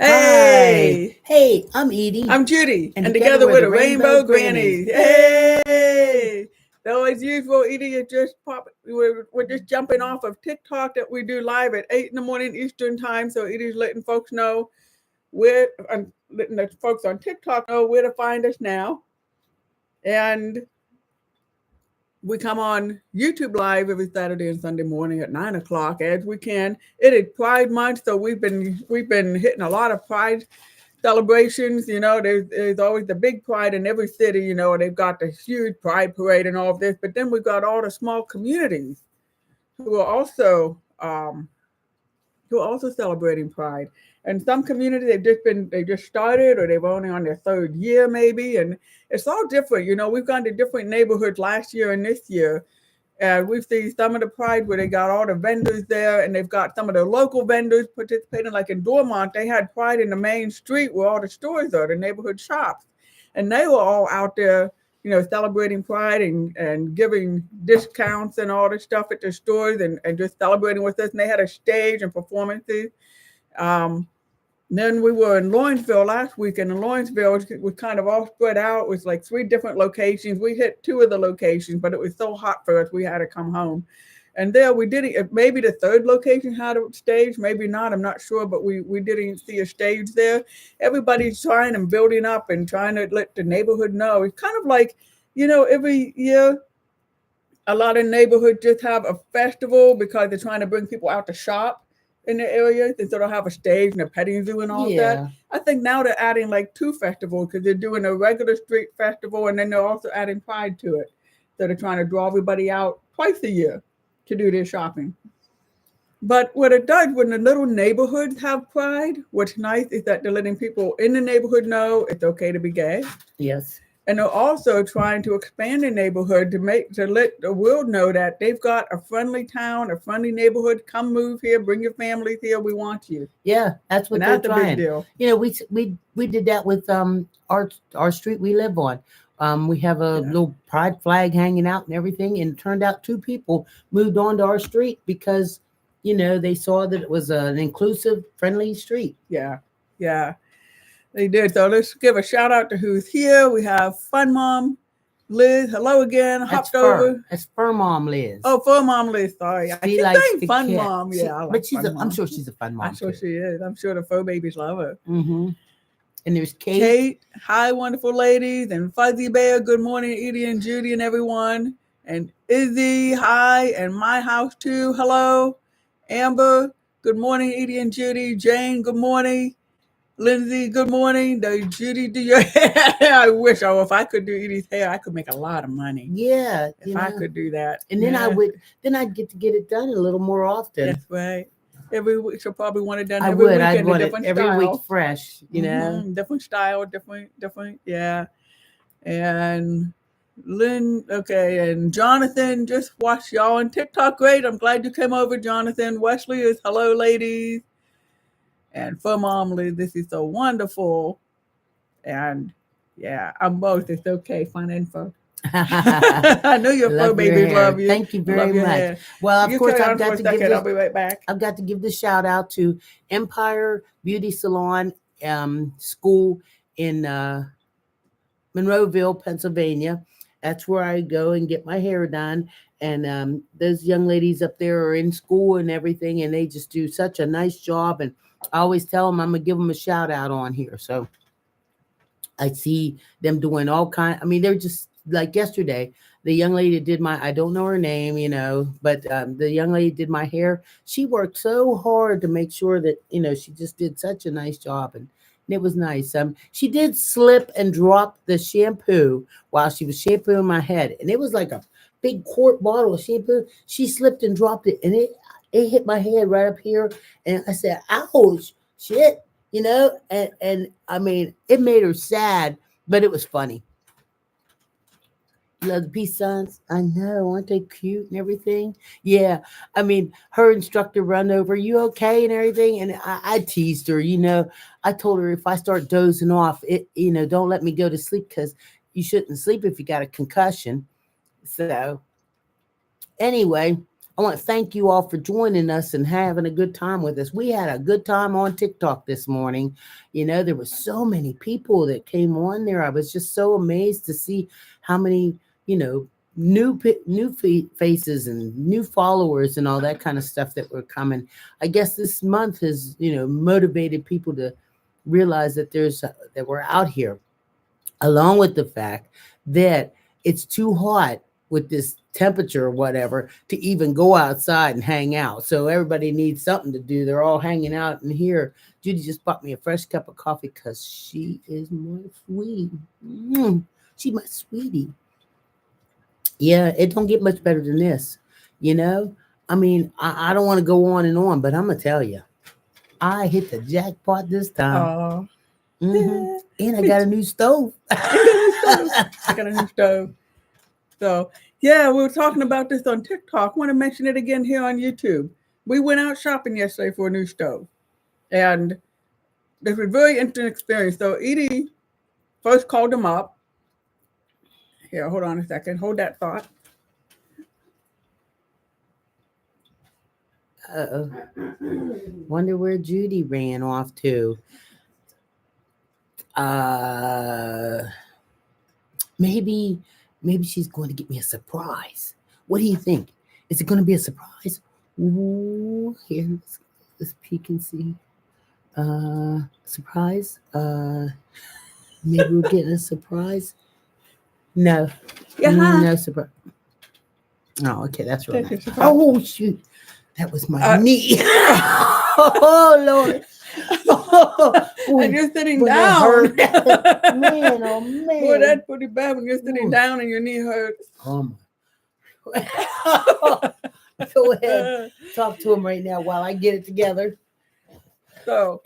Hi. Hey, Hey, I'm Edie. I'm Judy, And and together together we're we're the the Rainbow Rainbow Grannies. Grannies. Yay! Hey! So as usual, Edie is just pop. We're just jumping off of TikTok that we do live at 8 in the morning Eastern time. So Edie's letting folks know where, letting the folks on TikTok know where to find us now, and we come on YouTube live every Saturday and Sunday morning at 9 o'clock as we can. It is Pride Month, so we've been hitting a lot of Pride celebrations. There's always the big pride in every city. They've got the huge pride parade and all of this, but then we've got all the small communities who are also celebrating pride. And some communities they just started or they've only on their third year maybe, and it's all different. We've gone to different neighborhoods last year and this year, and we've seen some of the pride where they got all the vendors there, and they've got some of the local vendors participating. Like in Dormont, they had pride in the main street where all the stores are, the neighborhood shops, and they were all out there, celebrating pride and giving discounts and all the stuff at the stores, and just celebrating with us. And they had a stage and performances. Um, then we were in Lawrenceville last week, and in Lawrenceville it was kind of all spread out. It was like three different locations. We hit two of the locations, but it was so hot for us we had to come home. And there we didn't. Maybe the third location had a stage, maybe not. I'm not sure, but we didn't see a stage there. Everybody's trying and building up and trying to let the neighborhood know. It's kind of like, every year a lot of neighborhoods just have a festival because they're trying to bring people out to shop in the area. They sort of have a stage and a petting zoo and all of that. Yeah. I think now they're adding like two festivals because they're doing a regular street festival and then they're also adding Pride to it. So they're trying to draw everybody out twice a year to do their shopping. But what it does when the little neighborhoods have Pride, what's nice is that they're letting people in the neighborhood know it's okay to be gay, Yes. and they're also trying to expand the neighborhood to let the world know that they've got a friendly town, a friendly neighborhood. Come move here, bring your families here. We want you, Yeah, that's and what they're that's a big trying. deal. We did that with our street we live on. We have a Yeah, little pride flag hanging out and everything, and it turned out two people moved onto our street because they saw that it was an inclusive, friendly street. yeah, yeah. They did. So let's give a shout out to who's here. We have Fun Mom Liz. Hello again. That's Hopped fur. over. That's fur mom Liz. Oh, Fun Mom Liz. Sorry, I She keep likes saying the Fun cat. Mom. Yeah, I like But Fun I'm Mom. sure she's a fun I'm mom sure too. she is. I'm sure the fur babies love her. Mm-hmm. And there's Kate. Kate, hi, wonderful ladies, and Fuzzy Bear, good morning, Edie and Judy and everyone. And Izzy, hi, and my house too, hello. Amber, good morning, Edie and Judy. Jane, good morning. Lindsay, good morning. Does Judy do your hair? I wish, if I could do Edie's hair, I could make a lot of money Yeah, if I could do that. and Yeah, then I'd get to get it done a little more often. that's right. Every week, she'll probably want it done I every would. week I'd in a want it different every week style. fresh. Different style, different, yeah. And Lynn, okay, and Jonathan just watched y'all on TikTok. Great. I'm glad you came over, Jonathan. Wesley is hello, ladies. And for mom, this is so wonderful. And yeah, I'm both. It's okay. Fun info. I know your fur Love your babies hair. love you. Thank you I love very your much. hair. Well, of You course, carry on for a second. I'll be right back. I've got to give the shout out to Empire Beauty Salon School in Monroeville, Pennsylvania. That's where I go and get my hair done. And those young ladies up there are in school and everything, and they just do such a nice job. And I always tell them I'm gonna give them a shout out on here. So I see them doing all kind. I mean, they're just like yesterday. The young lady did my. I don't know her name, but the young lady did my hair. She worked so hard to make sure that she just did such a nice job, and it was nice. She did slip and drop the shampoo while she was shampooing my head, and it was like a big quart bottle of shampoo. She slipped and dropped it, and it hit my head right up here, and I said, "Ouch, shit." And I mean, it made her sad, but it was funny. You love the peace signs? I know, aren't they cute and everything? Yeah, I mean, her instructor run over, you okay and everything, and I teased her. I told her if I start dozing off, don't let me go to sleep because you shouldn't sleep if you got a concussion. So anyway, I want to thank you all for joining us and having a good time with us. We had a good time on TikTok this morning. You know, there were so many people that came on there. I was just so amazed to see how many, you know, faces and new followers and all that kind of stuff that were coming. I guess this month has, you know, motivated people to realize that that we're out here, along with the fact that it's too hot with this temperature or whatever to even go outside and hang out. So everybody needs something to do. They're all hanging out in here. Judy just bought me a fresh cup of coffee because she is my sweetie. She my sweetie. Yeah, it don't get much better than this. You know, I mean, I don't want to go on, but I'm gonna tell you, I hit the jackpot this time. Oh, hmm yeah. And I got a new stove. You got a new stove. I got a new stove. So, yeah, we were talking about this on TikTok. I want to mention it again here on YouTube. We went out shopping yesterday for a new stove. And this was a very interesting experience. So, Edie first called them up. Here, hold on a second. Hold that thought. Uh-oh. Wonder where Judy ran off to. Uh maybe maybe she's going to get me a surprise. What do you think? Is it going to be a surprise? Ooh, here, let's peek and see. Surprise. Maybe we're getting a surprise. No, Yeah. no surprise. Oh, okay, that's real That's your nice. surprise. Oh shoot, that was my Uh, knee. Oh Lord. Oh, and ooh, you're sitting when that down. hurt. Man, oh Boy, man. that's pretty bad when you're sitting Ooh. down and your knee hurts. Oh my. Go ahead. Talk to him right now while I get it together. So,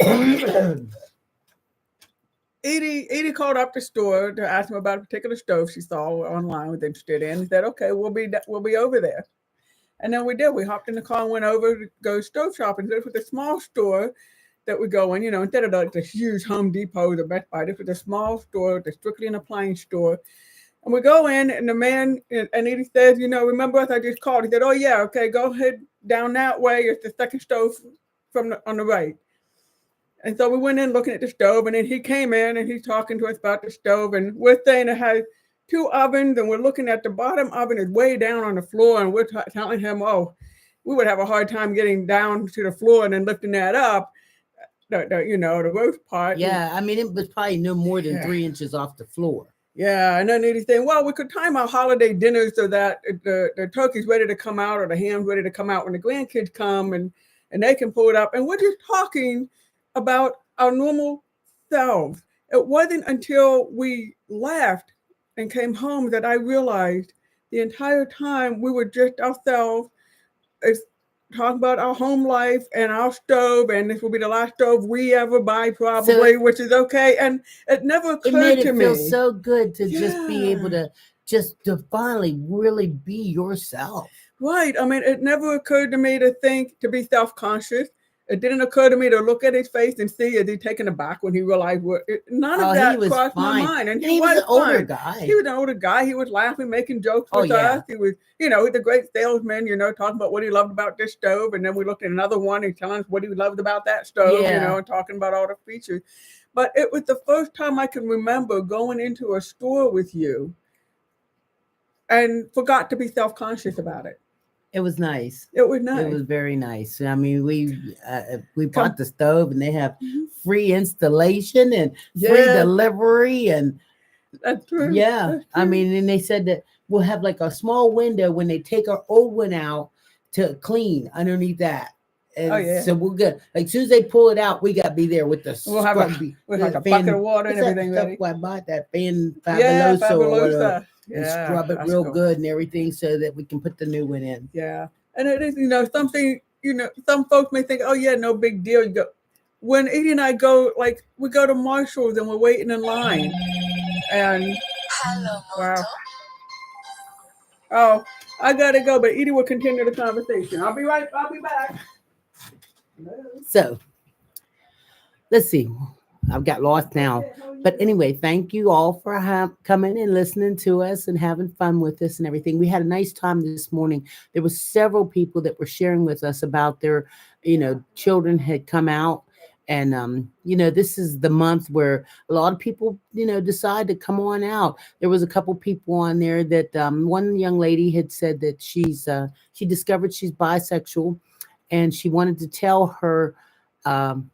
Edie called up the store to ask him about a particular stove she saw online was interested in. He said, "Okay, we'll be over there." And then we did. We hopped in the car and went over to go stove shopping. This was a small store that we go in. You know, instead of the huge Home Depot, the Best Buy, this was a small store, the strictly an appliance store. And we go in, and the man and Edie says, "You know, remember us? I just called." He said, "Oh yeah, okay, go ahead down that way. It's the second stove on the right." And so we went in looking at the stove, and then he came in and he's talking to us about the stove, and we're saying it has two ovens, and we're looking at the bottom oven is way down on the floor, and we're telling him, "Oh, we would have a hard time getting down to the floor and then lifting that up." The roast part. Yeah, I mean, it was probably no more than Yeah. 3 inches off the floor. Yeah, and then he's saying, "Well, we could time our holiday dinner so that the turkey's ready to come out or the ham's ready to come out when the grandkids come, and they can pull it up." And we're just talking about our normal selves. It wasn't until we left and came home that I realized the entire time we were just ourselves. It's talking about our home life and our stove, and this will be the last stove we ever buy, probably, which is okay. And it never It made occurred to it feel me. so good to just be able Yeah. to finally really be yourself. Right. I mean, it never occurred to me to be self conscious. It didn't occur to me to look at his face and see, is he taken aback when he realized none of Oh, he that was crossed my fine. mind. And And he he was was an older fine. guy. He was an older guy. He was laughing, making jokes Oh with yeah. us. He was, he's a great salesman, talking about what he loved about this stove. And then we looked at another one. He's telling us what he loved about that stove, Yeah. and talking about all the features. But it was the first time I can remember going into a store with you and forgot to be self conscious about it. It was nice. It was It nice. was very nice. I mean, we Come. bought the stove, and they have Mhm. free installation and free Yeah, delivery, and that's true. yeah. That's I true. mean, and they said that we'll have like a small window when they take our old one out to clean underneath that. Oh And yeah. so we're good. Like as soon as they pull it out, we got to be there with the We'll have a scrubby, with like the a bucket of fan. water and What's that everything stuff ready. I bought? That fan Yeah, fabuloso or whatever, fabulosa. and Yeah, scrub it that's real cool. good and everything so that we can put the new one in. Yeah, and it is something. Some folks may think, oh yeah, no big deal. You go when Edie and I go, like we go to Marshalls and we're waiting in line, and wow, oh, I gotta go, but Edie will continue the conversation. I'll be right. I'll be back. So let's see. I've got lost now. But anyway, thank you all for coming and listening to us and having fun with us and everything. We had a nice time this morning. There was several people that were sharing with us about their, children had come out. And this is the month where a lot of people, decide to come on out. There was a couple people on there that one young lady had said that she discovered she's bisexual, and she wanted to tell her um,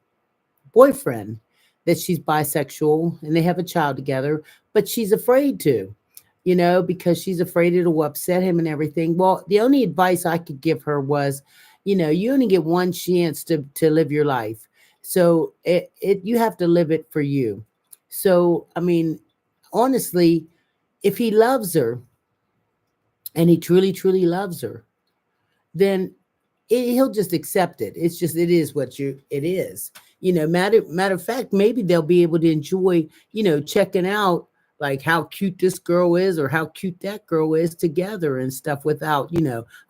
boyfriend that she's bisexual and they have a child together, but she's afraid to, because she's afraid it'll upset him and everything. Well, the only advice I could give her was, you only get one chance to live your life. So it you have to live it for you. So, I mean, honestly, if he loves her and he truly, truly loves her, then he'll just accept it. It's just it is what it is. Matter of fact, maybe they'll be able to enjoy, checking out like how cute this girl is or how cute that girl is together and stuff without,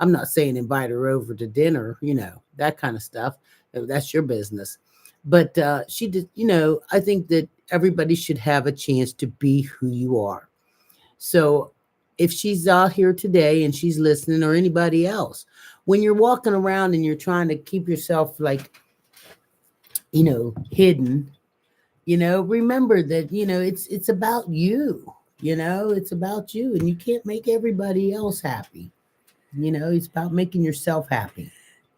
I'm not saying invite her over to dinner, that kind of stuff. That's your business. But she did, I think that everybody should have a chance to be who you are. So if she's out here today and she's listening, or anybody else, when you're walking around and you're trying to keep yourself like, hidden, remember that, it's about you, it's about you, and you can't make everybody else happy. It's about making yourself happy.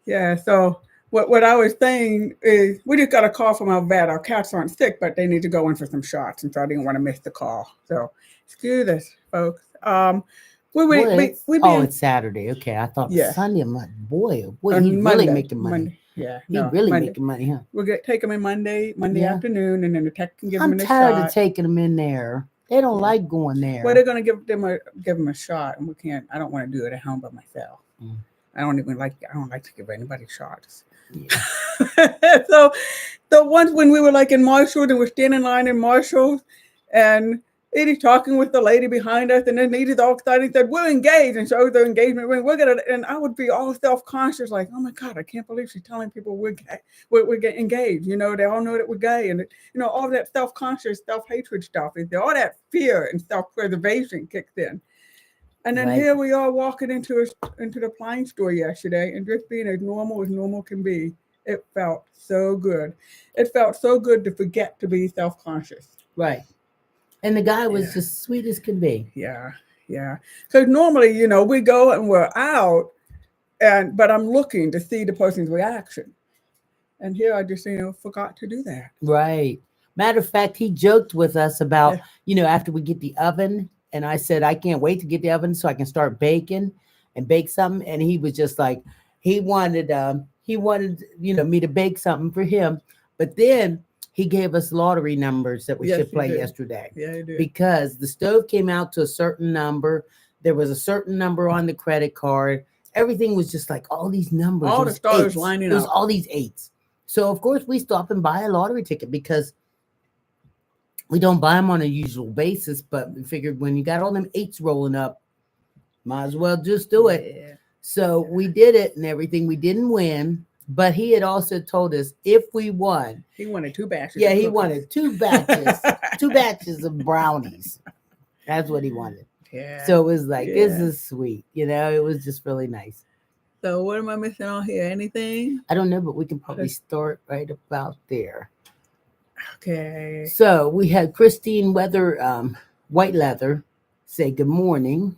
Yeah. So what I was saying is we just got a call from our vet. Our cats aren't sick, but they need to go in for some shots, and so I didn't want to miss the call. So excuse us, folks. We being It's Saturday. Okay, I thought it was yeah Sunday. I'm like, boy, oh boy, he's on really Monday. making money. Monday. Yeah, He no really Monday. making money, huh? We'll take them in Monday Yeah. afternoon, and then the tech can give I'm them a tired of shot. taking them in there. They don't Yeah. like going Well, there. they're gonna give them a shot, and we can't. I don't want to do it at home by myself. Mm. I don't like to give anybody shots. Yeah. So the ones when we were like in Marshall and we're standing in line in Marshall, and Edie's talking with the lady behind us, and then Edie's all excited and said, "We're engaged," and shows the engagement ring. We're gonna, and I would be all self-conscious, like, "Oh my God, I can't believe she's telling people we're gay, we're getting engaged." They all know that we're gay, and all that self-conscious, self-hatred stuff is there. All that fear and self-preservation kicks in. And then Right. here we are walking into the appliance store yesterday, and just being as normal can be. It felt so good. It felt so good to forget to be self-conscious. Right. And the guy was Yeah. just sweet as can be. Yeah, yeah. Because normally, we go and we're out, but I'm looking to see the person's reaction. And here I just, forgot to do that. Right. Matter of fact, he joked with us about, Yeah. after we get the oven, and I said, I can't wait to get the oven so I can start baking and bake something. And he was just like, he wanted, me to bake something for him. But then he gave us lottery numbers that we Yes, should he play did. yesterday. Yeah, he did. Because the stove came out to a certain number. There was a certain number on the credit card. Everything was just like all these numbers. All It the was stars eights. lining It was up. all these eights. So of course we stop and buy a lottery ticket because we don't buy them on a usual basis. But we figured when you got all them eights rolling up, might as well just do it. Yeah. So we did it and everything. We didn't win, but he had also told us if we won, He wanted 2 batches. yeah, of he cookies. wanted 2 batches of brownies. That's what he wanted. Yeah. So it was like, this Yeah. is sweet. It was just really nice. So what am I missing on here? Anything? I don't know, but we can probably start right about there. Okay. So we had Christine White Leather say good morning.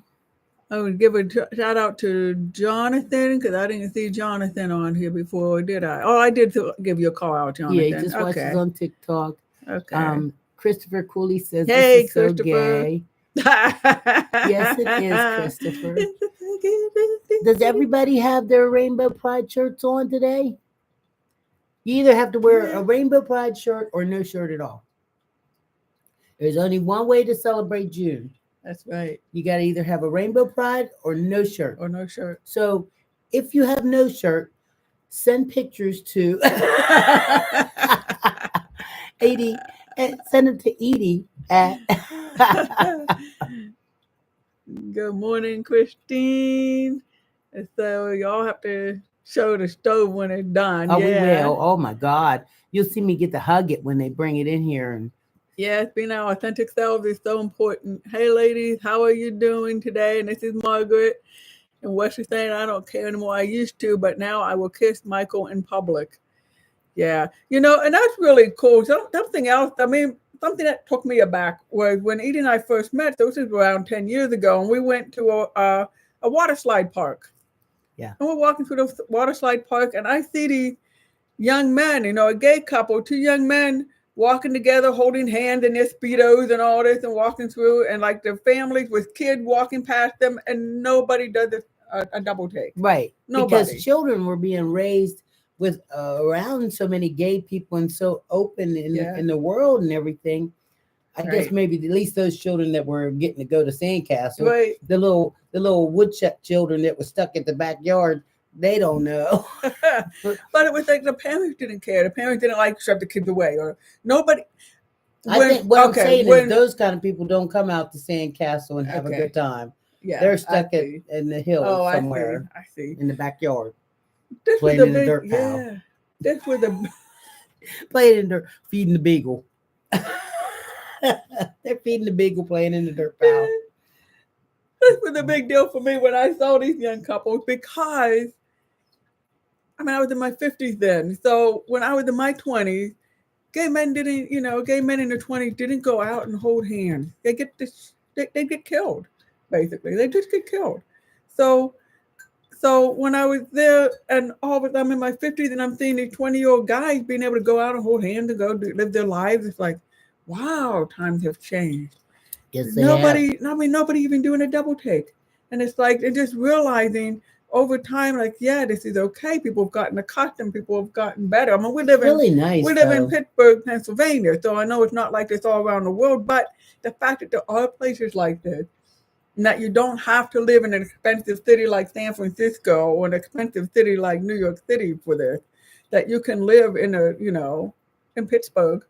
I would give a shout out to Jonathan because I didn't see Jonathan on here before, did I? Oh, I did give you a call out, Jonathan. Yeah, he just watches on TikTok. Okay. Christopher Cooley says, Hey, this is so Christopher. gay. Yes, it is, Christopher. Does everybody have their Rainbow Pride shirts on today? You either have to wear a Rainbow Pride shirt or no shirt at all. There's only one way to celebrate June. That's right. You got to either have a Rainbow Pride or no shirt. Or no shirt. So if you have no shirt, send pictures to Edie. Send them to Edie at. Good morning, Christine. And so y'all have to show the stove when it's done. Oh, we Yeah. will. Oh my God. You'll see me get to hug it when they bring it in here. And Yes, being our authentic selves is so important. Hey, ladies, how are you doing today? And this is Margaret. And what she's saying, I don't care anymore. I used to, but now I will kiss Michael in public. Yeah, and that's really cool. Something else, I mean, something that took me aback was when Edie and I first met. This was around 10 years ago, and we went to a water slide park. yeah. And we're walking through the water slide park, and I see these young men, a gay couple, two young men walking together, holding hands in their Speedos and all this, and walking through, and like the families with kids walking past them, and nobody does a double take. Right. Nobody. Because children were being raised with around so many gay people and so open in the world and everything. I guess maybe at least those children that were getting to go to Sandcastle, Right. the little woodchuck children that were stuck at the backyard, they don't know. But it was like the parents didn't care. The parents didn't like to shove the kids away, or nobody. I think what I'm saying is those kind of people don't come out to Sandcastle and have a good time. Yeah, they're stuck in the hills somewhere. I see. In the backyard. This playing was in the dirt pile. Yeah, this was the playing in the dirt, feeding the beagle. They're feeding the beagle, playing in the dirt pile. This was a big deal for me when I saw these young couples, because I was in my 50s then. So when I was in my 20s, gay men in their 20s didn't go out and hold hands. They get killed, basically. They just get killed. So when I was there, and all of a sudden I'm in my 50s and I'm seeing these 20-year-old guys being able to go out and hold hands and go live their lives, it's like, wow, times have changed. Yes, nobody even doing a double take. And it's like, they're just realizing over time, like, yeah, this is okay. People have gotten accustomed. People have gotten better. I mean, we live in Pittsburgh, Pennsylvania, so I know it's not like this all around the world, but the fact that there are places like this, and that you don't have to live in an expensive city like San Francisco or an expensive city like New York City for this, that you can live in in Pittsburgh,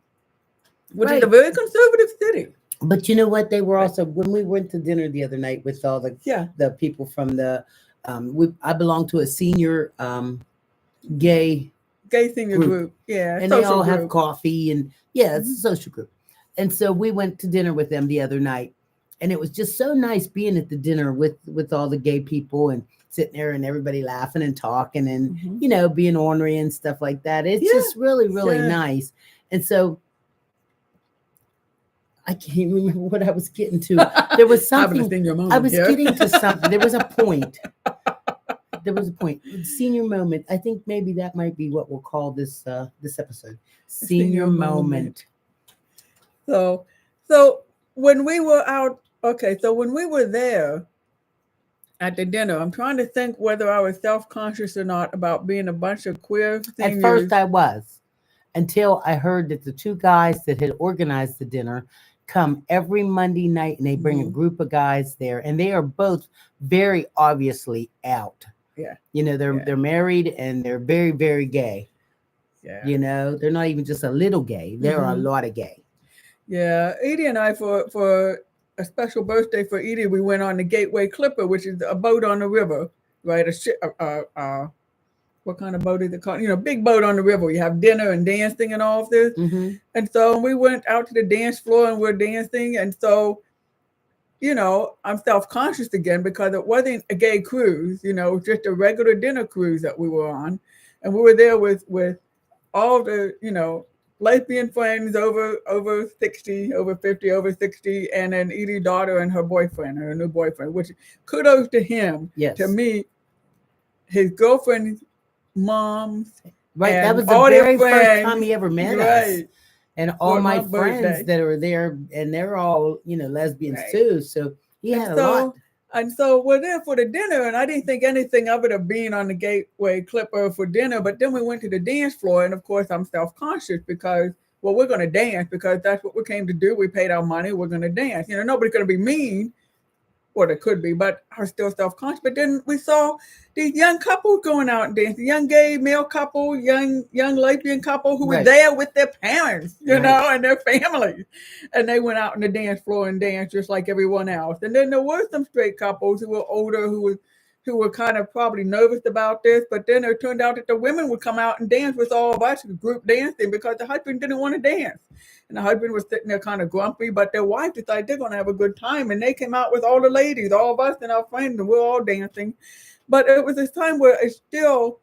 which is a very conservative city. But you know what? They were also, when we went to dinner the other night with all the people from the, I belong to a senior gay senior group. Yeah. And they all have coffee and it's a social group. And so we went to dinner with them the other night. And it was just so nice being at the dinner with all the gay people and sitting there and everybody laughing and talking and, being ornery and stuff like that. It's just really, really nice. And so I can't remember what I was getting to. There was something. I was getting to something. There was a point. Senior moment. I think maybe that might be what we'll call this episode. Senior moment. So when we were out, when we were there at the dinner, I'm trying to think whether I was self-conscious or not about being a bunch of queer seniors. At first I was, until I heard that the two guys that had organized the dinner come every Monday night, and they bring a group of guys there, and they are both very obviously out. Yeah. They're married and they're very, very gay. Yeah. They're not even just a little gay. There are a lot of gay. Yeah. Edie and I, for a special birthday for Edie, we went on the Gateway Clipper, which is a boat on the river, right? What kind of boat is it called? Big boat on the river. You have dinner and dancing and all of this. Mm-hmm. And so we went out to the dance floor and we're dancing. And so, I'm self-conscious again because it wasn't a gay cruise, it was just a regular dinner cruise that we were on. And we were there with all the, lesbian friends over 60, over 50, over 60, and then Edie's daughter and her boyfriend, her new boyfriend, which kudos to him. Yes. To me, his girlfriend's moms. Right. That was the very first time he ever met us. And all my friends that are there, and they're all, lesbians too. So he had a lot. And so we're there for the dinner, and I didn't think anything of it of being on the Gateway Clipper for dinner. But then we went to the dance floor, and of course I'm self-conscious because, we're going to dance because that's what we came to do. We paid our money. We're going to dance. Nobody's going to be mean. Or they could be, but I was still self-conscious. But then we saw these young couples going out and dancing, young gay male couple, young lesbian couple who were there with their parents, and their families. And they went out on the dance floor and danced just like everyone else. And then there were some straight couples who were older, who who were kind of probably nervous about this, but then it turned out that the women would come out and dance with all of us, group dancing, because the husband didn't want to dance. And the husband was sitting there kind of grumpy, but their wife decided they're going to have a good time. And they came out with all the ladies, all of us and our friends, and we're all dancing. But it was this time where it's still,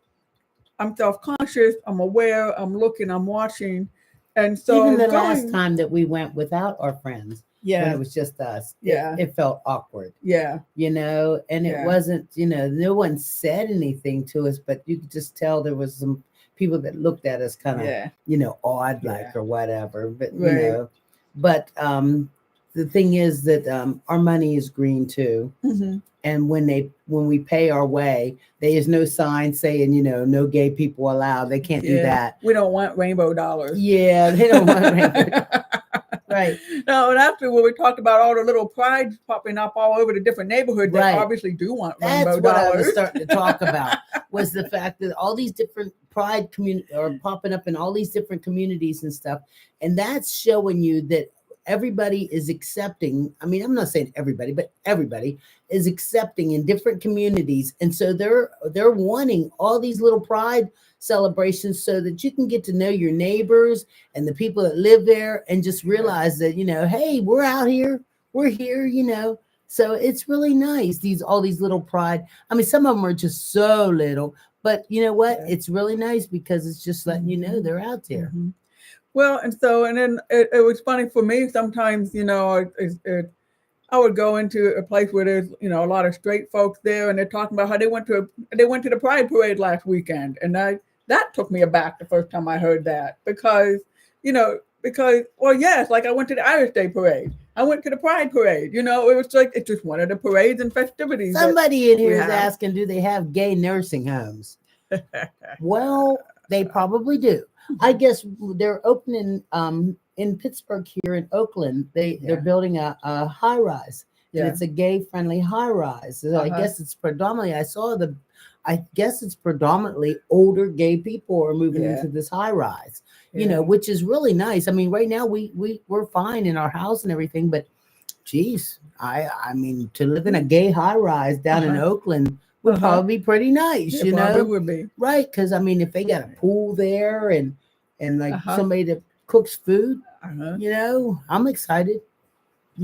I'm self-conscious, I'm aware, I'm looking, I'm watching. And Even so the last going, time that we went without our friends, when yeah, it was just us, yeah, it felt awkward, yeah, and it yeah, wasn't, no one said anything to us, but you could just tell there was some people that looked at us kind of, yeah, odd, yeah, like, or whatever. But, right. but the thing is that our money is green too. Hmm. And when we pay our way, there is no sign saying, no gay people allowed. They can't do Yeah, that. we don't want rainbow dollars. Yeah, they don't want rainbow. Right. No, and after when we talked about all the little prides popping up all over the different neighborhoods, they Right. obviously do want That's rainbow what I was dollars. starting to talk about, was the fact that all these different pride community are popping up in all these different communities and stuff. And that's showing you that everybody is accepting. I mean, I'm not saying everybody, but everybody is accepting in different communities. And so they're wanting all these little pride celebrations so that you can get to know your neighbors and the people that live there, and just realize that, hey, we're out here, we're here. So it's really nice. All these little pride. I mean, some of them are just so little, but you know what? Yeah. It's really nice because it's just letting you know they're out there. Mhm. Well, and then it was funny for me sometimes, I would go into a place where there's, a lot of straight folks there, and they're talking about how they went to the Pride Parade last weekend, and that took me aback the first time I heard that, because well, yes, like I went to the Irish Day Parade, I went to the Pride Parade, it was like it's just one of the parades and festivities that Somebody in we here is have. asking, do they have gay nursing homes? Well, they probably do. I guess they're opening in Pittsburgh here in Oakland. They're Yeah. building a high rise, and Yeah. it's a gay friendly high rise. So I Uh-huh. guess it's predominantly. I guess it's predominantly older gay people are moving Yeah. into this high rise. Yeah. Which is really nice. I mean, right now we're fine in our house and everything, but geez, I mean, to live in a gay high rise down in Uh-huh. Oakland would Uh-huh. probably be pretty nice, It probably would be. right? Because I mean, if they got a pool there and like Uh-huh. somebody that cooks food, Uh-huh. I'm excited.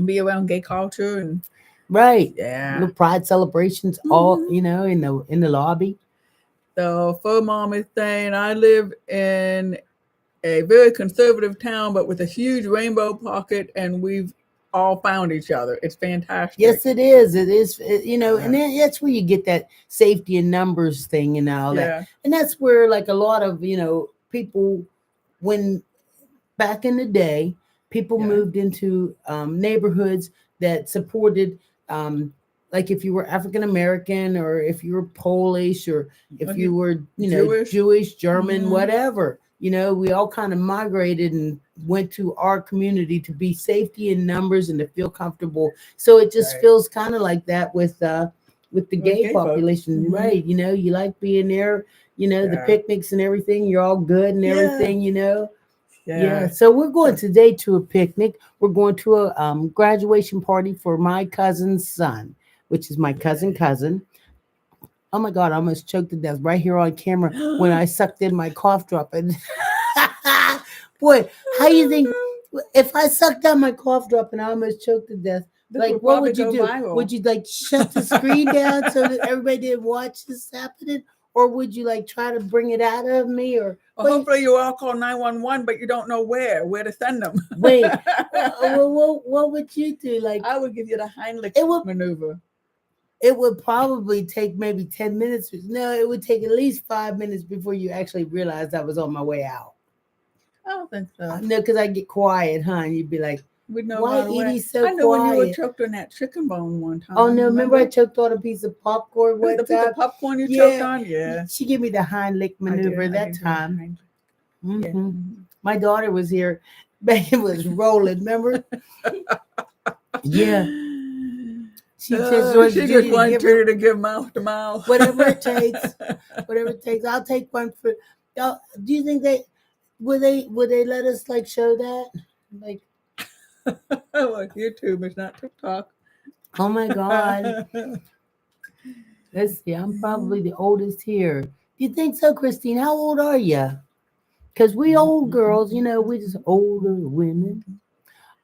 Be around gay culture and Right, yeah. little pride celebrations, all Mhm. in the lobby. So Fur Mom is saying I live in a very conservative town, but with a huge rainbow pocket, and we've all found each other. It's fantastic. Yes, it is. It is, and that's where you get that safety in numbers thing and all that. Yeah. And that's where, like, a lot of, people, when back in the day, people Yeah. moved into neighborhoods that supported, like, if you were African American, or if you were Polish, or if you were, Jewish, German, Mhm. whatever. We all kind of migrated and went to our community to be safety in numbers and to feel comfortable. So it just Right. feels kind of like that with the With gay gay folks. population, Mhm. right? You like being there. The Yeah. picnics and everything. You're all good and Yeah. everything. Yeah. Yeah. So we're going today to a picnic. We're going to a graduation party for my cousin's son, which is my cousin. Oh my God, I almost choked to death right here on camera when I sucked in my cough drop. And boy, how you think if I sucked down my cough drop and I almost choked to death, This like, would what probably would you go do? viral. Would you like shut the screen down so that everybody didn't watch this happening? Or would you like try to bring it out of me? Or Well, hopefully you all call 911, but you don't know where to send them. wait, what would you do? Like, I would give you the Heimlich maneuver. It would probably take maybe 10 minutes. No, it would take at least 5 minutes before you actually realized I was on my way out. I don't think so. No, because I get quiet, huh? And you'd be like, We'd know why right away. Edie's so I know when you were quiet? choked on that chicken bone one time. Oh, no, remember I choked on a piece of popcorn one The piece time? of popcorn you choked on? Yeah. She gave me the Heimlich maneuver that time. Yeah. My daughter was here. Megan was rolling, remember? Yeah. She just wanted Judy to give mouth to mouth. Whatever it takes. Whatever it takes. I'll take one for y'all. Do you think would they let us like show that? Like, Well, YouTube is not TikTok. oh my God. Let's see. I'm probably the oldest here. Do you think so, Christine? How old are you? Because we old girls, we just older women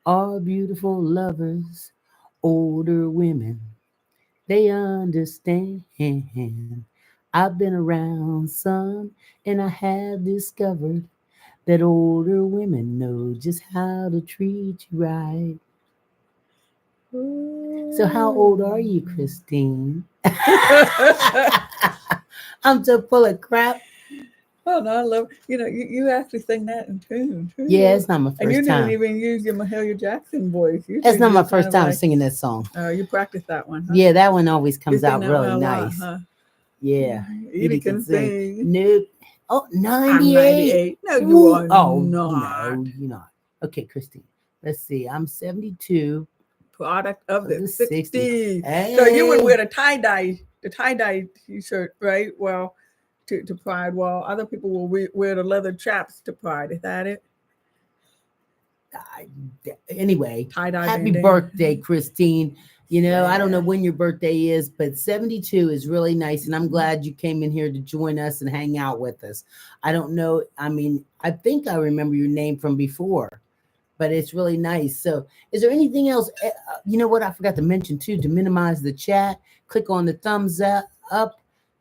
are beautiful lovers. Older women, they understand. I've been around some, and I have discovered that older women know just how to treat you right. So, how old are you, Christine? I'm so full of crap. Oh no, I love you actually sing that in tune Yeah, too, it's not my and you first didn't time. even use your Mahalia Jackson voice. It's Usually not my you're kind first of time like, singing that song. you practiced that one, huh? Yeah, that one always You comes sing out that one really a lot, nice. huh? Yeah, Edie Edie can can sing. sing. Nope. Oh, I'm 98. 98. No, you Ooh. are Oh, not. no, you're not. Okay, Christine. Let's see. I'm 72 Product of of the the 60s. 60s. So you would Hey. wear the tie dye t-shirt, right? Well, to Pride. Well, other people will wear the leather chaps to Pride. Is that it? I- anyway, Tie dye happy bandana. birthday, Christine. I don't know Yeah. when your birthday is, but 72 is really nice. And I'm glad you came in here to join us and hang out with us. I don't know. I mean, I think I remember your name from before, but it's really nice. So, is there anything else? You know what? I forgot to mention too to minimize the chat, click on the thumbs up,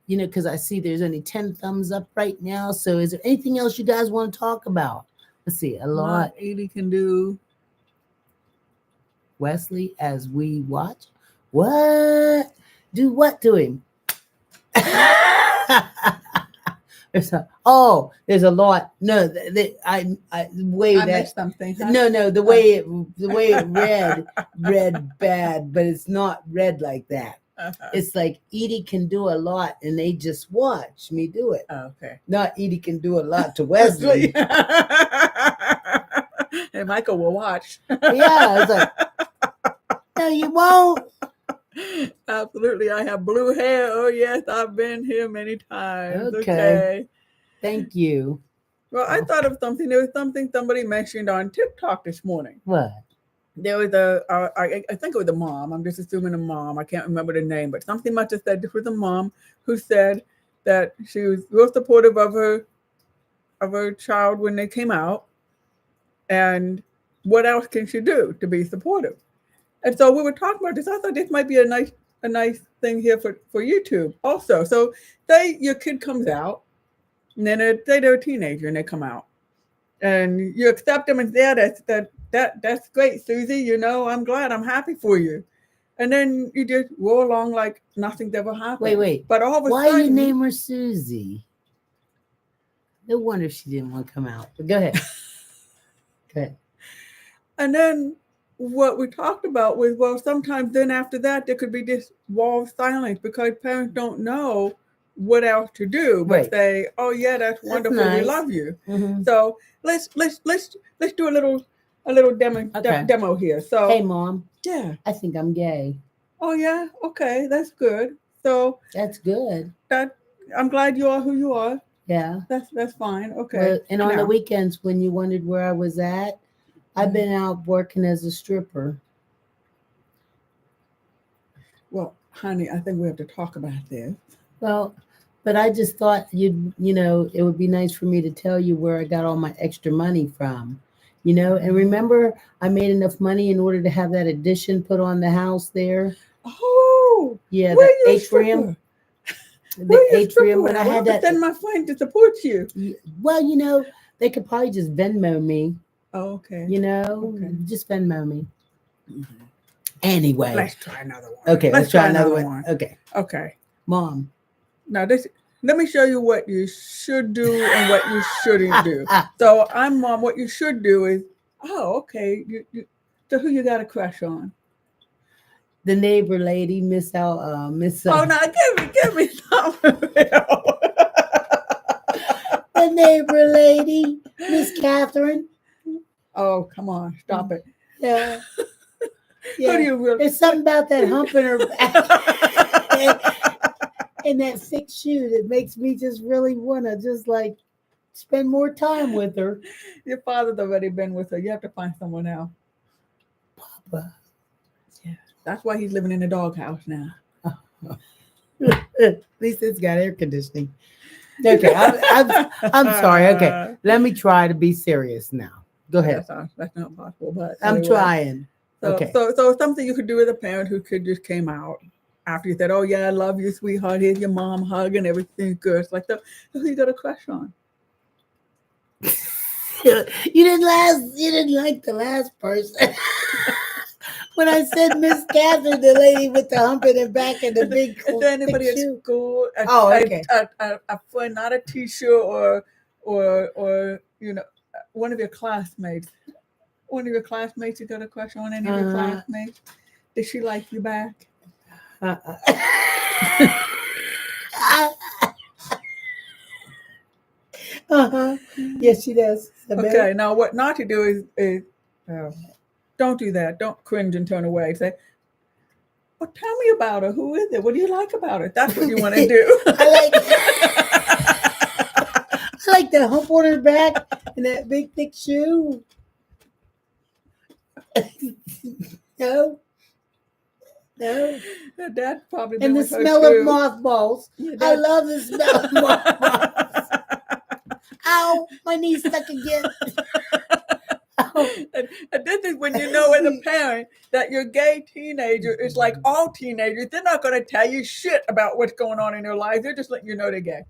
because I see there's only 10 thumbs up right now. So, is there anything else you guys want to talk about? Let's see. A What lot. Edie can do. Wesley as we watch. What? Do what to him? There's a lot. No, the way I that missed something, huh? no, the way it read bad, but it's not read like that. Uh-huh. It's like Edie can do a lot, and they just watch me do it. Okay. Not Edie can do a lot to Wesley. Wesley. And Michael will watch. Yeah, it's like no, you won't. Absolutely. I have blue hair. Oh, yes. I've been here many times. Okay, Okay. thank you. Well, I thought of something. There was something somebody mentioned on TikTok this morning. What? There was I think it was a mom. I'm just assuming a mom. I can't remember the name, but something must have said this was a mom who said that she was real supportive of her child when they came out, and what else can she do to be supportive? And so we were talking about this. I thought this might be a nice thing here for YouTube also. So say your kid comes out, and then say they're a teenager and they come out, and you accept them and say, yeah, that's great, Susie. I'm glad, I'm happy for you. And then you just roll along like nothing's ever happened. Wait. But all of a Why you sudden, name her Susie? No wonder she didn't want to come out. But go ahead. Go ahead. and then what we talked about was, well, sometimes then after that there could be this wall of silence because parents don't know what else to do but Right. say, oh yeah, that's That's wonderful, we nice. love you. Mm-hmm. So let's do a little Okay. demo here. So Hey, Mom, yeah. I think I'm gay. Oh yeah, okay, that's good. So That's good. that I'm glad you are who you are. Yeah. That's fine. Okay. Well, and on the Now, weekends when you wondered where I was at, I've been out working as a stripper. well, honey, I think we have to talk about this. Well, but I just thought it would be nice for me to tell you where I got all my extra money from. And remember, I made enough money in order to have that addition put on the house there. Oh, Yeah, where the you a atrium. stripper? The Where you a atrium stripper when I at? We'll had have to that. send my friend to support you. Well, they could probably just Venmo me. Oh, okay. Okay. Just Venmo me. Anyway, Let's try another one. okay, let's try another one. Okay, Okay. Mom. Now let me show you what you should do and what you shouldn't do. So I'm mom. What you should do is, oh, okay. So who you got a crush on? The neighbor lady, Miss. Oh, now give me something else. The neighbor lady, Miss Catherine. Oh, come on, stop it. Yeah, Who do yeah. you really? There's something about that hump in her back and that thick shoe that makes me just really wanna just like spend more time with her. Your father's already been with her. You have to find someone else. Papa. Yeah, that's why he's living in the doghouse now. At least it's got air conditioning. Okay, I'm sorry. Okay, let me try to be serious now. Go ahead. That's not possible. But I'm anyway, trying. so Okay. so so something you could do with a parent whose kid just came out after you said, "Oh yeah, I love you, sweetheart. Here's your mom hug and everything's good." It's like who you got a crush on? You didn't like the last person. When I said Miss Catherine, the lady with the hump in her back and the big Is there thick anybody at shoe. school, Oh, okay. a friend, not a teacher or one of your classmates? One of your classmates you got a crush on? Any of your Uh, classmates? Did she like you back? uh, uh-huh. Yes, she does. Okay, now what not to do is uh, don't do that. Don't cringe and turn away. Say, well, tell me about her. Who is it? What do you like about her? That's what you want to do. I like the hump on her back and that big thick shoe. No, no. That probably And been the with her smell of too. mothballs. Yeah, I that. love the smell of mothballs. Ow, my knee stuck again. Ow. And this is when you know as a parent that your gay teenager is like all teenagers. They're not going to tell you shit about what's going on in their lives. They're just letting you know they're gay.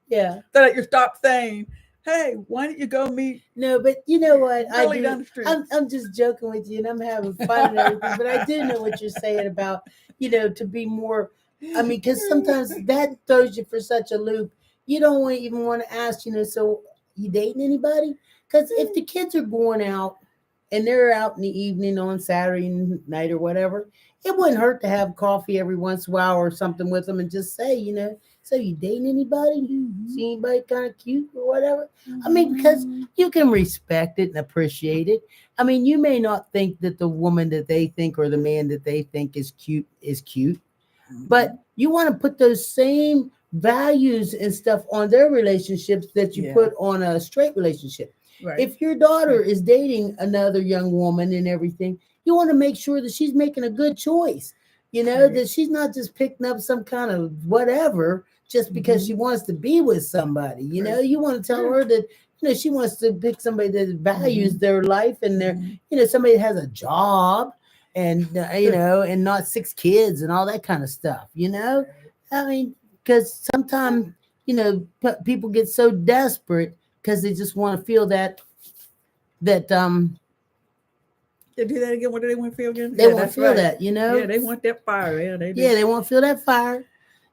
Yeah. So that you stop saying, hey, why don't you go meet No, but you know what? Billy down the street? I'm just joking with you and I'm having fun and everything. But I do know what you're saying about, to be more. I mean, because sometimes that throws you for such a loop. You don't even want to ask, so you dating anybody? Because if the kids are going out and they're out in the evening on Saturday night or whatever, it wouldn't hurt to have coffee every once in a while or something with them and just say, so you dating anybody? See anybody kind of cute or whatever? I mean, because you can respect it and appreciate it. I mean, you may not think that the woman that they think or the man that they think is cute, but you want to put those same values and stuff on their relationships that you put on a straight relationship. Right. If your daughter is dating another young woman and everything, you want to make sure that she's making a good choice. Right. That she's not just picking up some kind of whatever just because she wants to be with somebody. Right. You want to tell her that she wants to pick somebody that values their life and their somebody that has a job and and not 6 kids and all that kind of stuff. I mean, because sometimes people get so desperate because they just want to feel that They do that again. What do they want to feel again? they want to feel that. Yeah, they want that fire. Yeah, they do. Yeah, they want to feel that fire.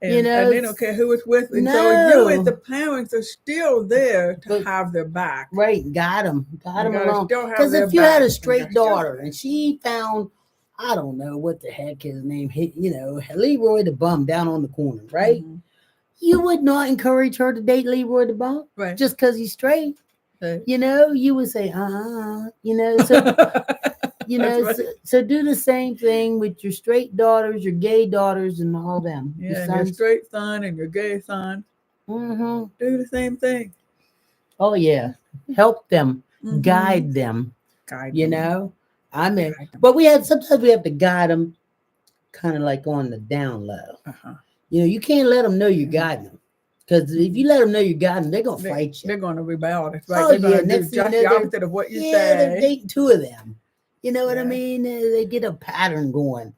And they don't care who it's with. And so you as the parents are still there to have their back. Right, got them along. Because if you had a straight daughter and she found, I don't know what the heck his name, Leroy the Bum down on the corner, right? You would not encourage her to date Leroy the Bum, right? Just because he's straight. Right. You would say, so so do the same thing with your straight daughters, your gay daughters, and all them. Yeah, and your straight son and your gay son. Do the same thing. Oh yeah, help them, guide them. I mean, but sometimes we have to guide them, kind of like on the down low. You can't let them know you're guiding them. Because if you let them know you got them, they're going to fight you. They're going to rebel. That's right. Oh, they're yeah. going to do just the opposite of what you say. Yeah, they're dating 2 of them. You know what I mean? They get a pattern going,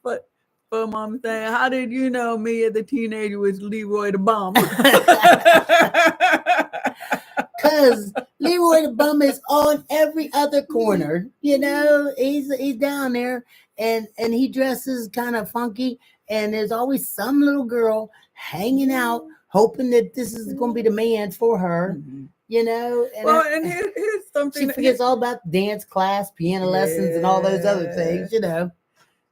But Mom saying, how did you know me as a teenager was Leroy the Bum? Because Leroy the Bum is on every other corner. He's down there and he dresses kind of funky. And there's always some little girl hanging out, hoping that this is going to be the man for her. And here's something. She forgets all about dance class, piano lessons, and all those other things. And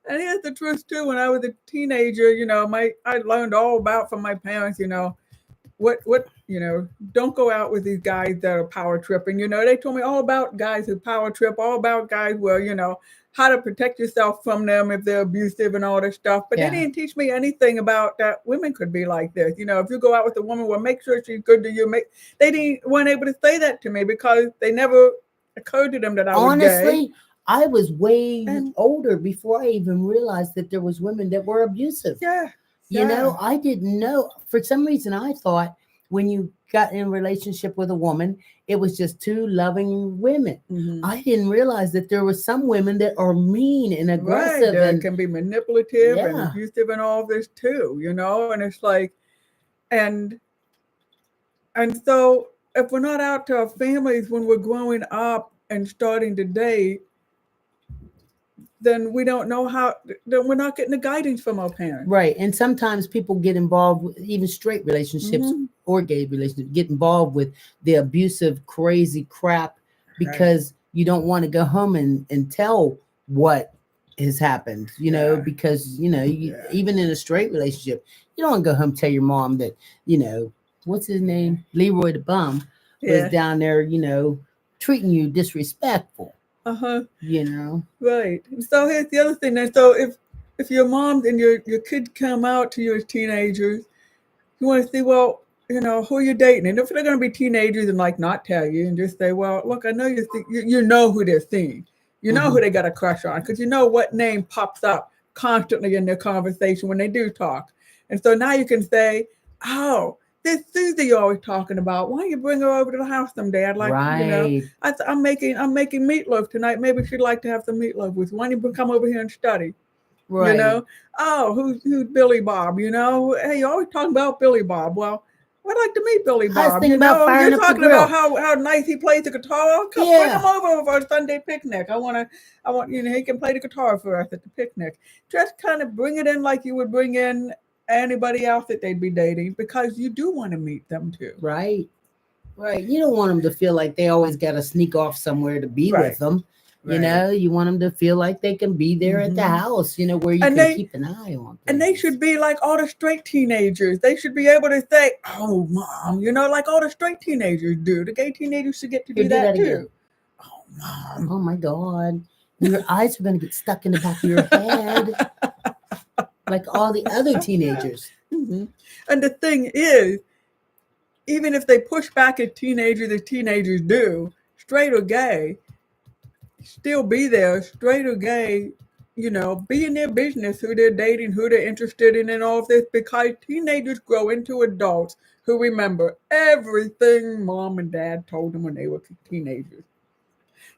here's the truth too. When I was a teenager, I learned all about from my parents. What don't go out with these guys that are power tripping. They told me all about guys who power trip, all about guys where how to protect yourself from them if they're abusive and all this stuff. But they didn't teach me anything about that women could be like this. If you go out with a woman, well, make sure she's good to you. Weren't able to say that to me because they never occurred to them that I was gay. I was way And older before I even realized that there was women that were abusive. yeah, You yeah. know, I didn't know. For some reason, I thought when you got in a relationship with a woman, it was just two loving women. Hmm. I didn't realize that there were some women that are mean and Right. aggressive and Can be manipulative and yeah, abusive and all this too, you know? And it's like, and so if we're not out to our families when we're growing up and starting to date, then we don't know how, then we're not getting the guidance from our parents. right. And sometimes people get involved with even straight relationships Hmm. or gay relationships, get involved with the abusive, crazy crap Right. because you don't want to go home and tell what has happened, you know, Yeah. because, you know, Yeah. even in a straight relationship, you don't want to go home and tell your mom that, you know, what's his name? Leroy the Bum was Yeah. down there, you know, treating you disrespectful, Uh-huh. you know. Right. And so here's the other thing. Then, so if your mom and your kids come out to you as teenagers, you want to see, well, you know, who you're dating, and if they're going to be teenagers and like not tell you, and just say, well, look, I know you know who they're seeing, you know who Hmm. they got a crush on, because you know what name pops up constantly in their conversation when they do talk, and so now you can say, oh, this Susie you're always talking about. Why don't you bring her over to the house someday? I'd like, you know, Right, I'm making meatloaf tonight. Maybe she'd like to have some meatloaf with. Why don't you come over here and study? You right. know, oh, who's Billy Bob? You know, hey, you're always talking about Billy Bob. Well, I'd like to meet Billy I was Bob. thinking You about know, you're firing up the talking about grill. how nice he plays the guitar. Oh, come bring him Yeah, over for a Sunday picnic. I want you know he can play the guitar for us at the picnic. Just kind of bring it in like you would bring in anybody else that they'd be dating because you do want to meet them too. right. Right. You don't want them to feel like they always got to sneak off somewhere to be Right, with them. You right. know, you want them to feel like they can be there at the Hmm. house, you know, where you And can they keep an eye on and they things. should be like all the straight teenagers. They should be able to say, "Oh, mom," you know, like all the straight teenagers do. The gay teenagers should get to Here, do do that that again. too. Oh, mom. Oh my God. Your eyes are going to get stuck in the back of your head like all the other teenagers. Hmm. And the thing is, even if they push back at teenagers as teenagers do, straight or gay, still be there, straight or gay, you know, be in their business, who they're dating, who they're interested in, and all of this, because teenagers grow into adults who remember everything mom and dad told them when they were teenagers.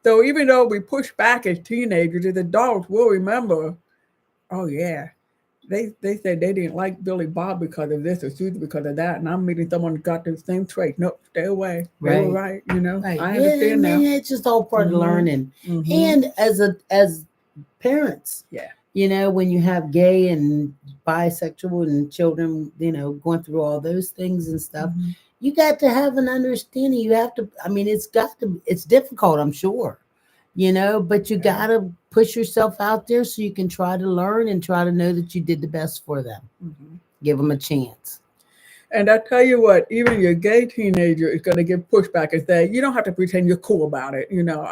So even though we push back as teenagers, as adults, we'll remember, oh yeah, they said they didn't like Billy Bob because of this or Susie because of that, and I'm meeting someone who got the same trait. Nope, stay away. They were Right. right, you know. Right. I Yeah, I understand now. mean, it's just all part of Mhm. learning. Mhm. And as parents, Yeah. you know, when you have gay and bisexual and children, you know, going through all those things and stuff, Mhm. you got to have an understanding. You have to, I mean, it's difficult, I'm sure, you know, but you Yeah. got to push yourself out there so you can try to learn and try to know that you did the best for them. Mhm. Give them a chance. And I tell you what, even your gay teenager is going to give pushback and say, you don't have to pretend you're cool about it. You know,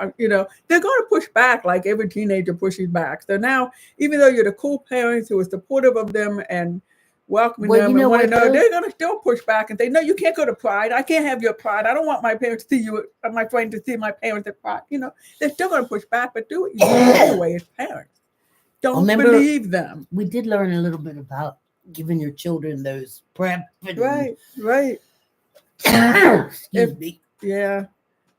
they're going to push back like every teenager pushes back. So now, even though you're the cool parents who are supportive of them and welcoming Well, you them and know want to what know, though? they're going to still push back and say, no, you can't go to Pride. I can't have your Pride. I don't want my parents to see you, my friend to see my parents at Pride. You know, they're still going to push back, but do what you do anyway as parents. Don't Remember, believe them. we did learn a little bit about giving your children those prep and Right, right. If excuse me. yeah,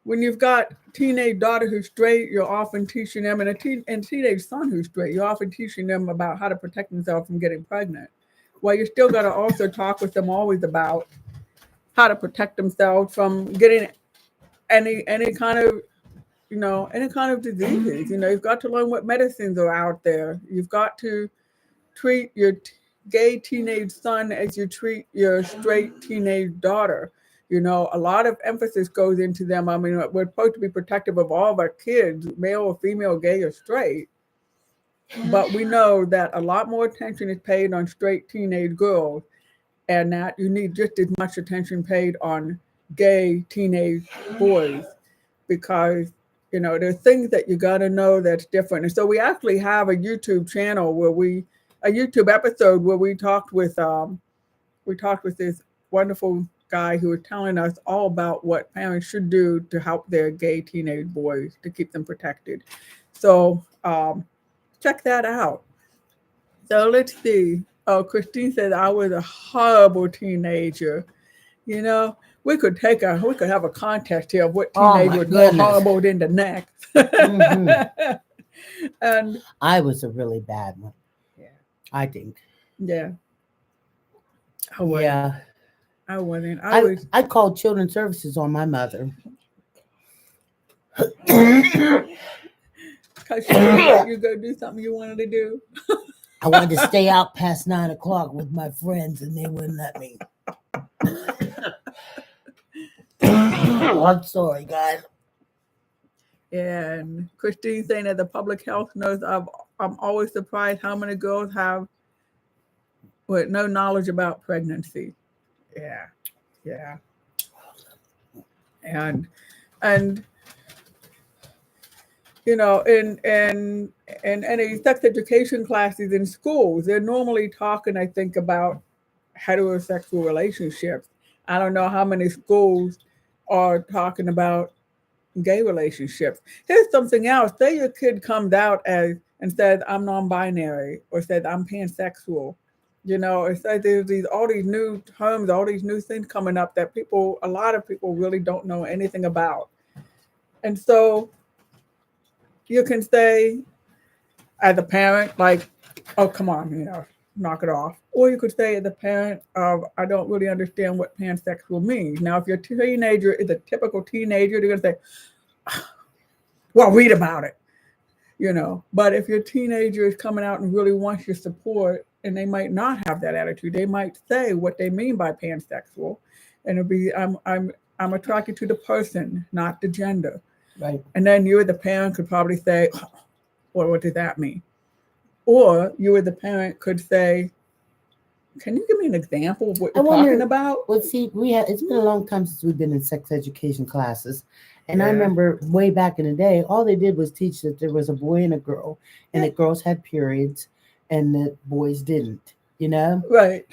when you've got teenage daughter who's straight, you're often teaching them, and and teenage son who's straight, you're often teaching them about how to protect themselves from getting pregnant. Well, you still got to also talk with them always about how to protect themselves from getting any kind of any kind of diseases. You know, you've got to learn what medicines are out there. You've got to treat your gay teenage son as you treat your straight teenage daughter. You know, a lot of emphasis goes into them. I mean, we're supposed to be protective of all of our kids, male or female, gay or straight. But we know that a lot more attention is paid on straight teenage girls, and that you need just as much attention paid on gay teenage boys because there's things that you got to know that's different. And so we actually have a YouTube channel a YouTube episode where we talked with this wonderful guy who was telling us all about what parents should do to help their gay teenage boys to keep them protected. So check that out. So let's see. Oh, Christine says I was a horrible teenager. You know, we could have a contest here of what Oh teenager my was more goodness. horrible than the next. Hmm. And I was a really bad one, yeah, I think. yeah, I wasn't. Yeah. I wasn't. I I was I called children's services on my mother. because she wouldn't let you go do something you wanted to do. I wanted to stay out past 9 o'clock with my friends, and they wouldn't let me. I'm sorry, guys. And Christine saying that the public health knows I'm always surprised how many girls have with no knowledge about pregnancy. Yeah, yeah, and and you know, in any sex education classes in schools, they're normally talking, I think, about heterosexual relationships. I don't know how many schools are talking about gay relationships. Here's something else. Say your kid comes out as and says I'm non-binary or says I'm pansexual. You know, it's like there's these all these new terms, all these new things coming up that a lot of people really don't know anything about. And so you can say as a parent, like, oh come on, you know, knock it off. Or you could say as a parent of I don't really understand what pansexual means. Now if your teenager is a typical teenager, they're gonna say, well, read about it, you know. But if your teenager is coming out and really wants your support, and they might not have that attitude, they might say what they mean by pansexual, and it'll be I'm attracted to the person, not the gender. Right. And then you, as the parent, could probably say, well, what does that mean? Or you, as the parent, could say, can you give me an example of what I you're talking wonder. about? Well, see, it's been a long time since we've been in sex education classes, and I Yeah. remember way back in the day, all they did was teach that there was a boy and a girl, and Yeah. that girls had periods, and that boys didn't. You know. Right.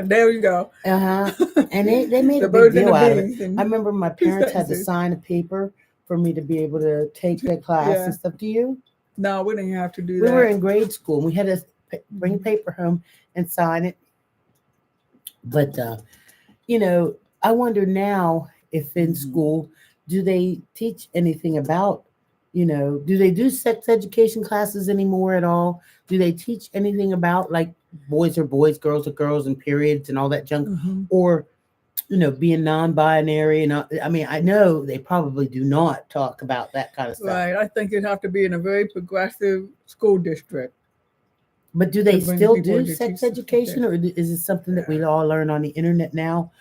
There you go. Uh-huh. And they made a The big birds and the deal out of it. bees I in remember my two parents had to sentences. sign a paper for me to be able to take that class and Yeah. stuff. Do you? No, we didn't have to do We were that. in grade school and we had to bring Mhm. paper home and sign it. But I wonder now if in Mhm. school do they teach anything about, do they do sex education classes anymore at all? Do they teach anything about like boys are boys, girls are girls, and periods and all that junk, Mhm. or being non-binary? And I mean, I know they probably do not talk about that kind of stuff. Right. I think you'd have to be in a very progressive school district But do to they bring still people in do to teach sex stuff like education, this. or is it something that Yeah. we all learn on the internet now?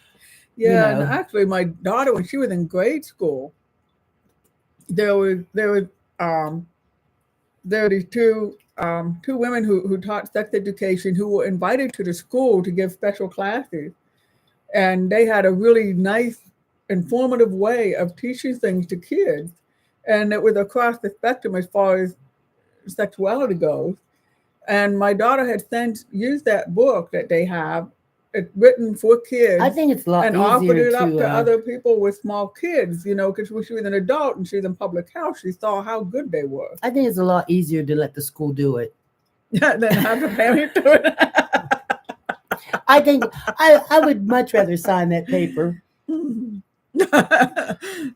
You Yeah, and know, actually my daughter when she was in grade school, there was um there were these two women who taught sex education who were invited to the school to give special classes. And they had a really nice, informative way of teaching things to kids. And it was across the spectrum as far as sexuality goes. And my daughter had since used that book that they have, it's written for I kids, think it's a lot and offered easier it up to. to other people with small kids, you know, because when she was an adult and she was in public health, she saw how good they were. I think it's a lot easier to let the school do it. Then have the parent do it. I think I would much rather sign that paper.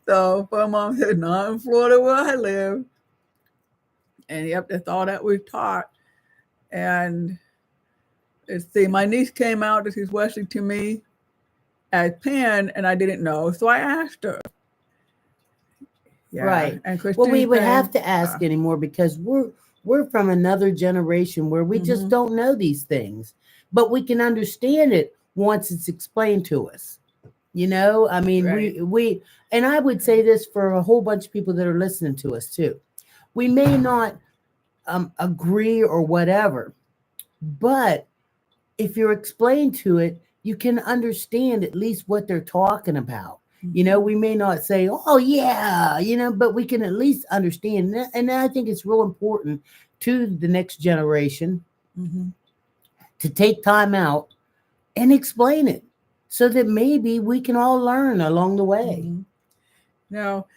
So for mom said, not in Florida where I live. And yep, that's all that we taught. And let's see, my niece came out to teach Wesley to me at Penn, and I didn't know, so I asked her. Yeah, Right. and Well, we Christine would have saying, to ask anymore because we're from another generation where we just mm-hmm, don't know these things, but we can understand it once it's explained to us. I mean, right, we and I would say this for a whole bunch of people that are listening to us too. We may not agree or whatever, but if you're explained to it, you can understand at least what they're talking about. mm-hmm, We may not say, oh, yeah, but we can at least understand. And I think it's real important to the next generation mm-hmm, to take time out and explain it so that maybe we can all learn along the way. mm-hmm. Now,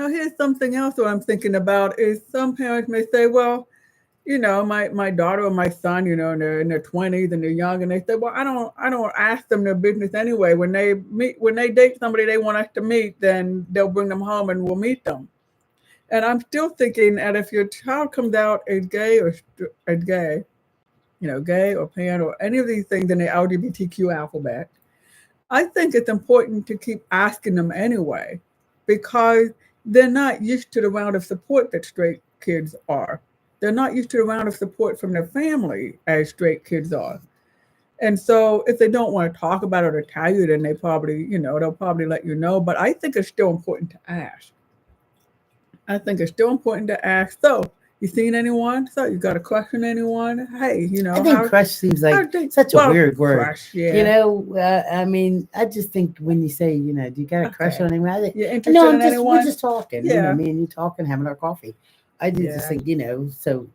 Now, here's something else that I'm thinking about is some parents may say, well, my daughter or my son, they're in their 20s and they're young, and they say, well, I don't ask them their business anyway. When they date somebody they want us to meet, then they'll bring them home and we'll meet them. And I'm still thinking that if your child comes out as gay or as gay, gay or pan or any of these things in the LGBTQ alphabet, I think it's important to keep asking them anyway, because they're not used to the round of support that straight kids are. They're not used to the round of support from their family as straight kids are. And so if they don't want to talk about it or tell you, then they'll probably let you know. But I think it's still important to ask. I think it's still important to ask. So, you seen anyone? So, you got a crush on anyone? Hey, I think crush seems like such a weird word. Crush, yeah. I mean, I just think when you say, do you got a crush on anyone? I think, you're interested in anyone? We're just talking. Yeah. Me and you talking, having our coffee. I just think, so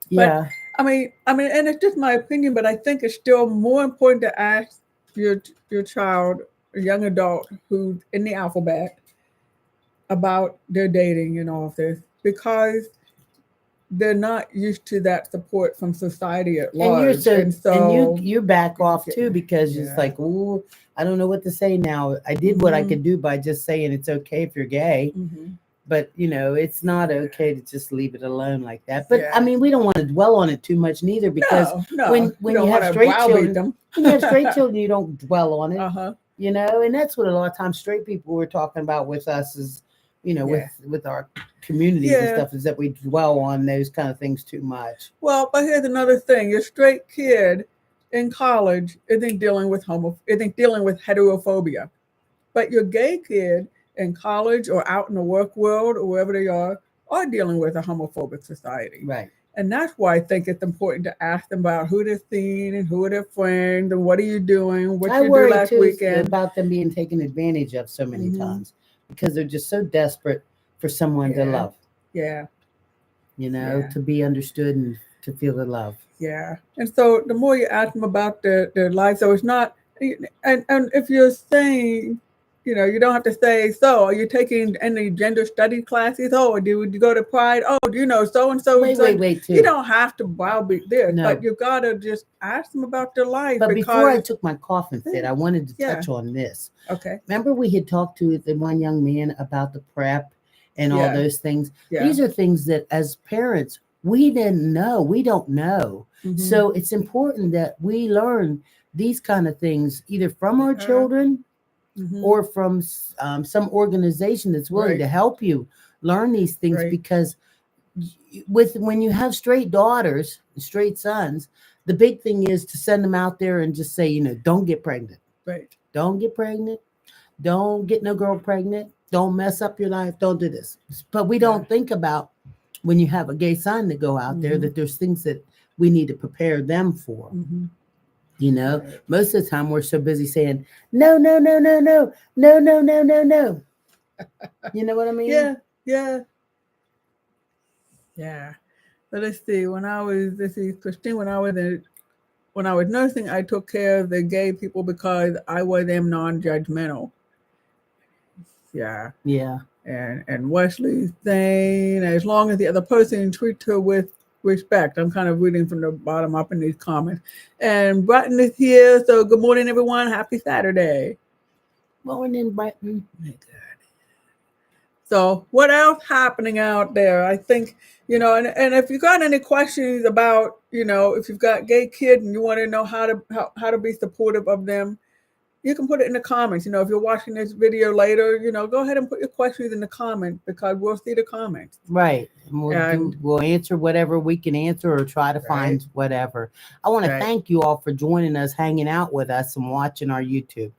yeah. But, and it's just my opinion, but I think it's still more important to ask your child, a young adult who's in the alphabet, about their dating and all of this, because they're not used to that support from society at large. And you back off too, because it's like, oh, I don't know what to say now. I did what I could do by just saying it's okay if you're gay. But it's not okay to just leave it alone like that. But I mean, we don't want to dwell on it too much neither, because when you have straight children, you don't dwell on it. And that's what a lot of times straight people were talking about with us is, with our communities and stuff, is that we dwell on those kind of things too much. Well, but here's another thing: your straight kid in college isn't dealing with heterophobia, but your gay kid in college or out in the work world or wherever they are dealing with a homophobic society. Right. And that's why I think it's important to ask them about who they're seeing and who are their friends and what are you doing, what you do last weekend. About them being taken advantage of so many times, because they're just so desperate for someone to love. Yeah. To be understood and to feel the love. Yeah. And so the more you ask them about their life, so it's not, and if you're saying, you don't have to say, so are you taking any gender study classes? Oh, do you go to Pride? Oh, so-and-so. Wait, too. You don't have to browbeat this, but you got to just ask them about their life. But before I took my cough and fit, I wanted to touch on this. Okay. Remember we had talked to the one young man about the PrEP and all those things. Yeah. These are things that as parents, we didn't know. We don't know. So it's important that we learn these kind of things either from our children or from some organization that's willing to help you learn these things, because when you have straight daughters, straight sons, the big thing is to send them out there and just say, don't get pregnant. Right. Don't get pregnant. Don't get no girl pregnant. Don't mess up your life. Don't do this. But we don't think about when you have a gay son to go out there, that there's things that we need to prepare them for. Most of the time we're so busy saying, no, no, no, no, no, no, no, no, no, no. You know what I mean? Yeah. But let's see. Christine, when I was nursing, I took care of the gay people because I was them non-judgmental. Yeah. And Wesley's saying, as long as the other person treats her with respect. I'm kind of reading from the bottom up in these comments. And Bratton is here. So good morning, everyone. Happy Saturday. Morning, Bratton. So what else happening out there? I think, and if you got any questions about, if you've got gay kids and you want to know how to be supportive of them, you can put it in the comments. If you're watching this video later, go ahead and put your questions in the comments, because we'll see the comments. Right. And we'll answer whatever we can answer, or try to find whatever. I want to thank you all for joining us, hanging out with us, and watching our YouTube.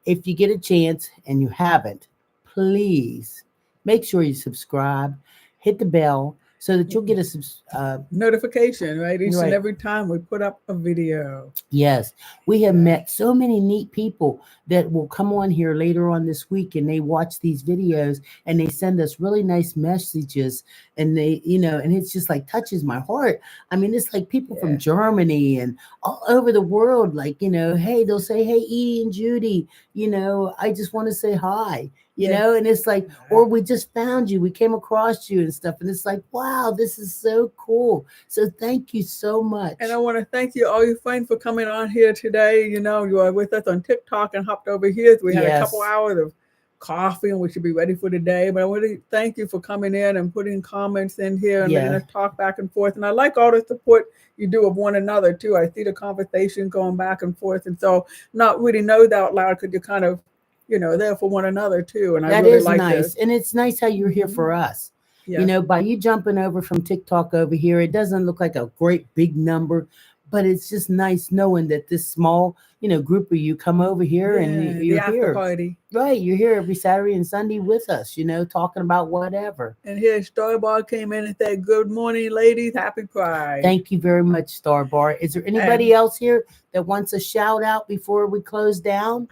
If you get a chance and you haven't, please make sure you subscribe, hit the bell, so that you'll get a notification, each and every time we put up a video. Yes, we have met so many neat people that will come on here later on this week, and they watch these videos and they send us really nice messages, and they, and it's just like touches my heart. I mean, it's like people from Germany and all over the world, like, hey, they'll say, hey, Edie and Judy, I just want to say hi. you Yeah. know, and it's like, or we just found you, we came across you and stuff, and it's like, wow, this is so cool. So thank you so And I much. want to thank you, all your friends, for coming on here today. You know, you are with us on TikTok and hopped over here. We had a couple Yes, hours of coffee and we should be ready for the day. But I want to thank you for coming in and putting comments in here and letting yeah, us talk back and forth. And I like all the support you do of one another too. I see the conversation going back and forth. And so not really know that out loud because you're kind of, there for one another too. And I that really is like the, nice, and it's nice how you're here hmm for us. You yes, know, by you jumping over from TikTok over here, it doesn't look like a great big number, but it's just nice knowing that this small, group of you come over here and yeah, the you're after here. party. Right, you're here every Saturday and Sunday with us, talking about whatever. And here Storybar came in and said, "Good morning, ladies. Happy Pride." Thank you very much, Star Bar. Is there anybody And else here that wants a shout out before we close down?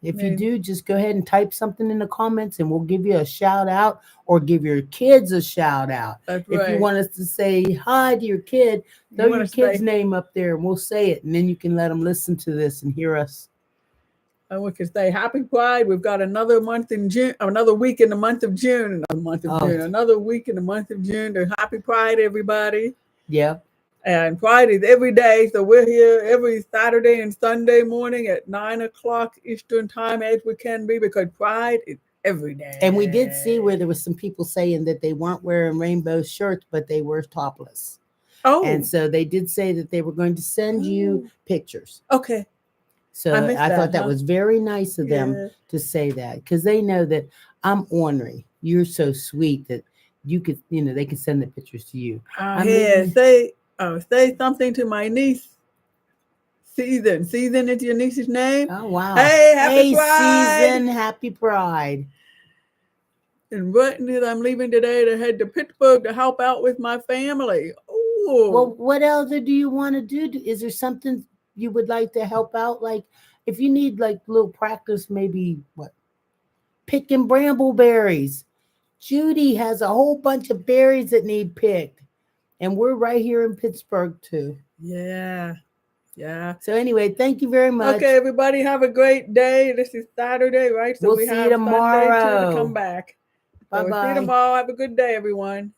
If you and do, just go ahead and type something in the comments and we'll give you a shout out or give your kids a shout out. that's If you right. want us to say hi to your kid, throw You your want to kid's say, name up there and we'll say it. And then you can let them listen to this and hear us. we can say Happy Pride. We've got another month in June, another week in the month of June, Oh, another week in the month of June. To Happy Pride, everybody. yeah. And Pride is every day. So we're here every Saturday and Sunday morning at 9 o'clock Eastern time as we can be because Pride is every And we did see day. where there was some people saying that they weren't wearing rainbow shirts, but they were topless. And Oh, so they did say that they were going to send you oh, pictures. okay. I So missed I thought that, that huh? was very nice of them Yeah. to say that because they know that I'm ornery. You're so sweet that you could, they can send the pictures to you. I Here, mean, say something to my niece, Season. Season is your niece's name. oh wow. Hey, happy Hey, Pride! season, happy Pride. And what is I'm leaving today to head to Pittsburgh to help out with my family. Well, Oh, what else do you want to do? Is there something you would like to help out? Like, if you need like little practice, maybe what picking brambleberries. Judy has a whole bunch of berries that need picked, and we're right here in Pittsburgh too. yeah, yeah. So anyway, thank you very Okay, much. everybody, have a great day. This is Saturday, right? So We'll we see you have Sunday too to come tomorrow. back. Bye So we'll see you bye. tomorrow. Have a good day, everyone.